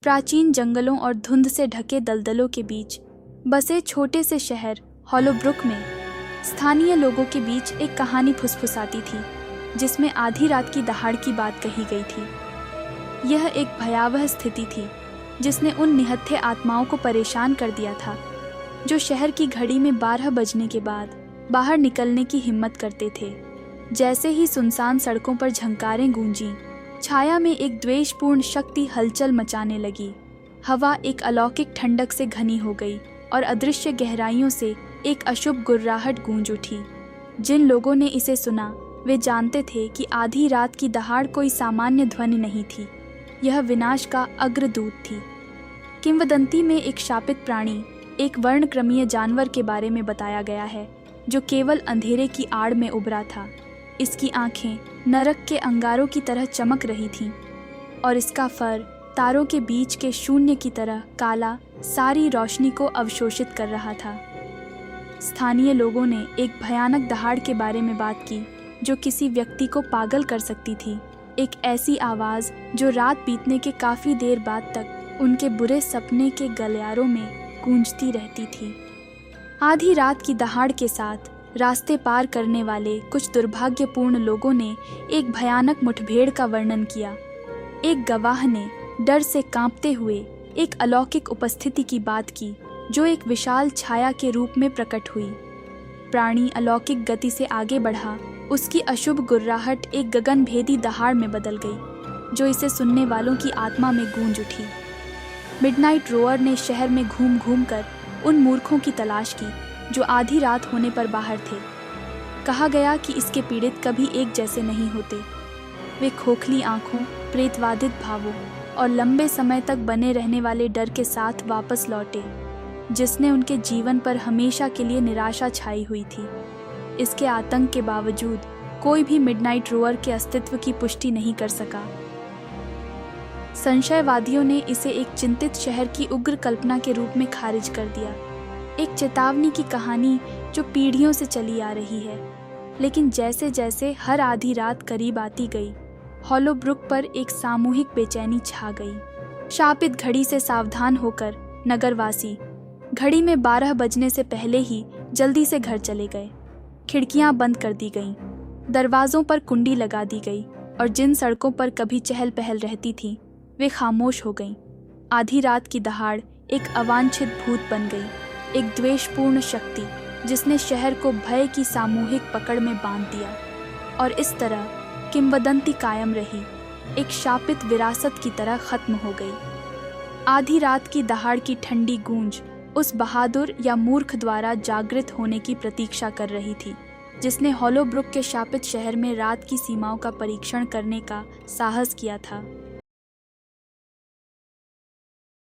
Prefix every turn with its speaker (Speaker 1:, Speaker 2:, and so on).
Speaker 1: प्राचीन जंगलों और धुंध से ढके दलदलों के बीच बसे छोटे से शहर हॉलोब्रुक में स्थानीय लोगों के बीच एक कहानी फुसफुसाती थी, जिसमें आधी रात की दहाड़ की बात कही गई थी। यह एक भयावह स्थिति थी जिसने उन निहत्थे आत्माओं को परेशान कर दिया था जो शहर की घड़ी में 12 बजने के बाद बाहर निकलने की हिम्मत करते थे। जैसे ही सुनसान सड़कों पर झंकारें गूंजी, छाया में एक द्वेषपूर्ण शक्ति हलचल मचाने लगी। हवा एक अलौकिक ठंडक से घनी हो गई और अदृश्य गहराइयों से एक अशुभ गुर्राहट गूंज उठी। जिन लोगों ने इसे सुना वे जानते थे कि आधी रात की दहाड़ कोई सामान्य ध्वनि नहीं थी, यह विनाश का अग्रदूत थी। किंवदंती में एक शापित प्राणी, एक वर्णक्रमीय जानवर के बारे में बताया गया है जो केवल अंधेरे की आड़ में उभरा था। इसकी आंखें नरक के अंगारों की तरह चमक रही थीं और इसका फर तारों के बीच के शून्य की तरह काला सारी रोशनी को अवशोषित कर रहा था। स्थानीय लोगों ने एक भयानक दहाड़ के बारे में बात की जो किसी व्यक्ति को पागल कर सकती थी, एक ऐसी आवाज़ जो रात बीतने के काफ़ी देर बाद तक उनके बुरे सपने के गलियारों में गूंजती रहती थी। आधी रात की दहाड़ के साथ रास्ते पार करने वाले कुछ दुर्भाग्यपूर्ण लोगों ने एक भयानक मुठभेड़ का वर्णन किया। एक गवाह ने डर से कांपते हुए एक अलौकिक उपस्थिति की बात की जो एक विशाल छाया के रूप में प्रकट हुई। प्राणी अलौकिक गति से आगे बढ़ा, उसकी अशुभ गुर्राहट एक गगनभेदी दहाड़ में बदल गई जो इसे सुनने वालों की आत्मा में गूंज उठी। मिडनाइट रोअर ने शहर में घूम घूम कर उन मूर्खों की तलाश की जो आधी रात होने पर बाहर थे। कहा गया कि इसके पीड़ित कभी एक जैसे नहीं होते। वे खोखली आंखों, प्रेतवादित भावों और लंबे समय तक बने रहने वाले डर के साथ वापस लौटे, जिसने उनके जीवन पर हमेशा के लिए निराशा छाई हुई थी। इसके आतंक के बावजूद कोई भी मिडनाइट रोअर के अस्तित्व की पुष्टि नहीं कर सका। संशयवादियों ने इसे एक चिंतित शहर की उग्र कल्पना के रूप में खारिज कर दिया, एक चेतावनी की कहानी जो पीढ़ियों से चली आ रही है। लेकिन जैसे जैसे हर आधी रात करीब आती गई, हॉलोब्रुक पर एक सामूहिक बेचैनी छा गई। शापित घड़ी से सावधान होकर नगरवासी घड़ी में 12 बजने से पहले ही जल्दी से घर चले गए। खिड़कियां बंद कर दी गईं, दरवाजों पर कुंडी लगा दी गई और जिन सड़कों पर कभी चहल पहल रहती थी वे खामोश हो गईं। आधी रात की दहाड़ एक अवांछित भूत बन गई, एक द्वेषपूर्ण शक्ति जिसने शहर को भय की सामूहिक पकड़ में बांध दिया। और इस तरह किंवदंती कायम रही, एक शापित विरासत की तरह खत्म हो गई। आधी रात की दहाड़ की ठंडी गूंज उस बहादुर या मूर्ख द्वारा जागृत होने की प्रतीक्षा कर रही थी जिसने हॉलोब्रुक के शापित शहर में रात की सीमाओं का परीक्षण करने का साहस किया था।